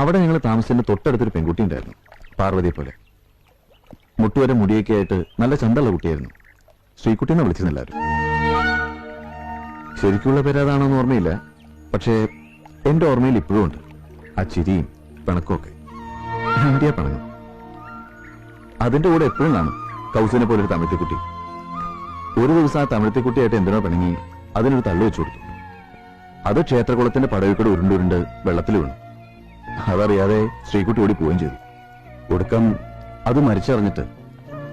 അവിടെ ഞങ്ങൾ താമസിച്ചതിന്റെ തൊട്ടടുത്തൊരു പെൺകുട്ടി ഉണ്ടായിരുന്നു, പാർവതിയെ പോലെ. മുട്ടുവരെ മുടിയൊക്കെ ആയിട്ട് നല്ല ചന്തള്ള കുട്ടിയായിരുന്നു. ശ്രീകുട്ടിനെ വിളിച്ചിരുന്നില്ലാരും. ശരിക്കുള്ള പേരതാണോന്ന് ഓർമ്മയില്ല, പക്ഷേ എന്റെ ഓർമ്മയിൽ ഇപ്പോഴും ഉണ്ട് ആ ചിരിയും പിണക്കമൊക്കെ. ഇന്ത്യ പിണങ്ങും. അതിന്റെ കൂടെ എപ്പോഴും കാണും കൗസിനെ പോലൊരു തമിഴത്തിക്കുട്ടി. ഒരു ദിവസം ആ തമിഴത്തിക്കുട്ടിയായിട്ട് എന്തിനോ പിണങ്ങി അതിനൊരു തള്ളു വെച്ചു കൊടുത്തു. അത് ക്ഷേത്രകുളത്തിന്റെ പടവിക്കൂടെ ഉരുണ്ടുരുണ്ട് വെള്ളത്തിൽ വീണു. അതറിയാതെ ശ്രീകുട്ടി ഓടി പോവുകയും ചെയ്തു. ഒടുക്കം അത് മരിച്ചറിഞ്ഞിട്ട്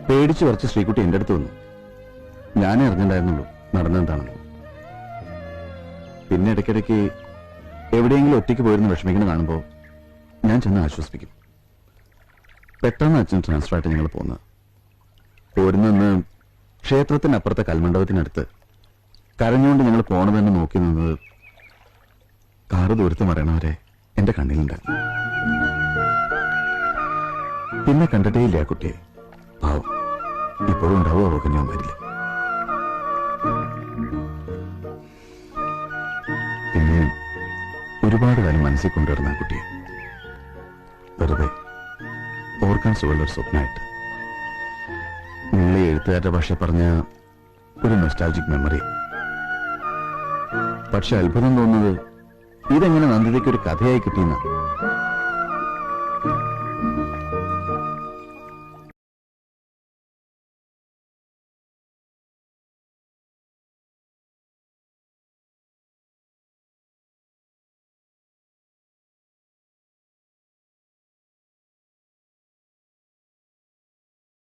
പേടിച്ചു വരച്ച് ശ്രീകുട്ടി എന്റെ അടുത്ത് വന്നു. ഞാനേ അറിഞ്ഞിട്ടുണ്ടായിരുന്നുള്ളൂ നടന്നെന്താണെന്ന്. പിന്നെ ഇടയ്ക്കിടയ്ക്ക് എവിടെയെങ്കിലും ഒറ്റയ്ക്ക് പോയിരുന്ന് വിഷമിക്കുന്ന കാണുമ്പോൾ ഞാൻ ചെന്ന് ആശ്വസിപ്പിക്കും. പെട്ടെന്ന് അച്ഛൻ ട്രാൻസ്ഫർ ആയിട്ട് ഞങ്ങൾ പോകുന്നത്. പോരുന്നെന്ന് ക്ഷേത്രത്തിനപ്പുറത്തെ കൽമണ്ഡപത്തിനടുത്ത് കരഞ്ഞുകൊണ്ട് ഞങ്ങൾ പോണമെന്ന് നോക്കി നിന്നത് കാറ് ദൂരത്ത് മറയണവരെ എന്റെ കണ്ണിലുണ്ടായിരുന്നു. പിന്നെ കണ്ടിട്ടേയില്ല ആ കുട്ടിയെ. പാവം, ഇപ്പോഴും ഉണ്ടാവും അവകന്യമാരില്ല. പിന്നെ ഒരുപാട് കാലം മനസ്സിൽ കൊണ്ടുവരുന്ന ആ കുട്ടിയെ വെറുതെ ഓർക്കാൻ സുഖമുള്ളൊരു സ്വപ്നമായിട്ട്. നിങ്ങൾ എഴുത്തുകാരുടെ ഭാഷ പറഞ്ഞ ഒരു നൊസ്റ്റാൾജിക് മെമ്മറി. പക്ഷെ അത്ഭുതം തോന്നുന്നത് ഇതെങ്ങനെ നന്ദിതയ്ക്ക് ഒരു കഥയായി കിട്ടിയെന്നാണ്.